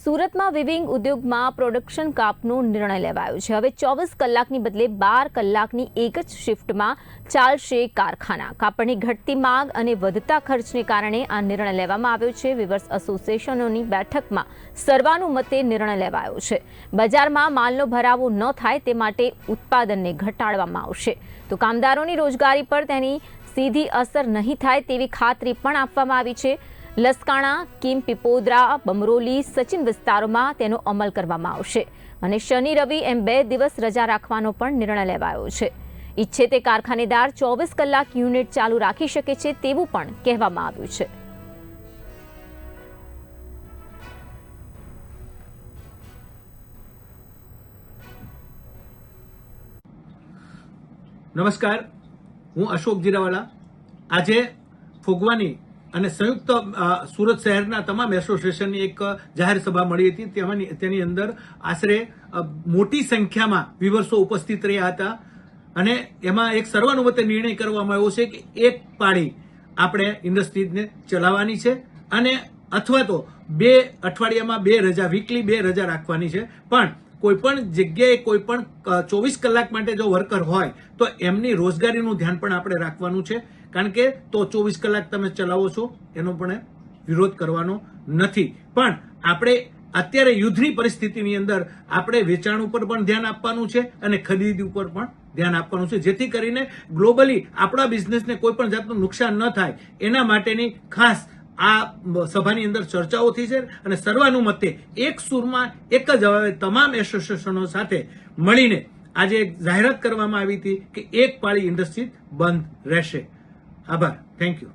સુરતમાં વિવિંગ ઉદ્યોગમાં પ્રોડક્શન કાપનો નિર્ણય લેવાયો છે। હવે 24 કલાકની બદલે 12 કલાકની એક જ શિફ્ટમાં ચાલશે કારખાના। કાપડની ઘટતી માંગ અને વધતા ખર્ચને કારણે આ નિર્ણય લેવામાં આવ્યો છે। વીવર્સ એસોસિએશનોની બેઠકમાં સર્વાનુમતે નિર્ણય લેવાયો છે। બજારમાં માલનો ભરાવો ન થાય તે માટે ઉત્પાદનને ઘટાડવામાં આવશે તો કામદારોની રોજગારી પર તેની સીધી અસર નહીં થાય તેવી ખાતરી પણ આપવામાં આવી છે। લસકાણા, કિમ, પીપોદરા, બમરોલી, સચિન વિસ્તારોમાં તેનો અમલ કરવામાં આવશે અને શનિ રવિ એમ 2 દિવસ રજા રાખવાનો પણ નિર્ણય લેવાયો છે। ઈચ્છે તે કારખાનેદાર 24 કલાક યુનિટ ચાલુ રાખી શકે છે તેવું પણ કહેવામાં આવ્યું છે। નમસ્કાર, હું અશોક જીરાવાલા। આજે ફોગવાની અને સંયુક્ત સુરત શહેરના તમામ એસોસિએશનની એક જાહેર સભા મળી હતી। તેની અંદર આશરે મોટી સંખ્યામાં વિવર્સો ઉપસ્થિત રહ્યા હતા અને એમાં એક સર્વાનુમતે નિર્ણય કરવામાં આવ્યો છે કે એક પાળી આપણે ઇન્ડસ્ટ્રીઝને ચલાવવાની છે અને અથવા તો 2 અઠવાડિયામાં 2 રજા, વીકલી 2 રજા રાખવાની છે। પણ કોઈપણ જગ્યાએ કોઈપણ 24 કલાક માટે જો વર્કર હોય તો એમની રોજગારીનું ધ્યાન પણ આપણે રાખવાનું છે, કારણ કે તો 24 કલાક તમે ચલાવો છો એનો પણ વિરોધ કરવાનો નથી। પણ આપણે અત્યારે યુદ્ધની પરિસ્થિતિની અંદર આપણે વેચાણ ઉપર પણ ધ્યાન આપવાનું છે અને ખરીદી ઉપર પણ ધ્યાન આપવાનું છે, જેથી કરીને ગ્લોબલી આપણા બિઝનેસને કોઈ પણ જાતનું નુકસાન ન થાય એના માટેની ખાસ આ સભાની અંદર ચર્ચાઓ થઈ છે અને સર્વાનુમતે એક સૂરમાં એક જ અવાજે તમામ એસોસિએશનો સાથે મળીને આજે એક જાહેરાત કરવામાં આવી હતી કે એક પાળી ઇન્ડસ્ટ્રી બંધ રહેશે। આભાર, થેન્ક યુ।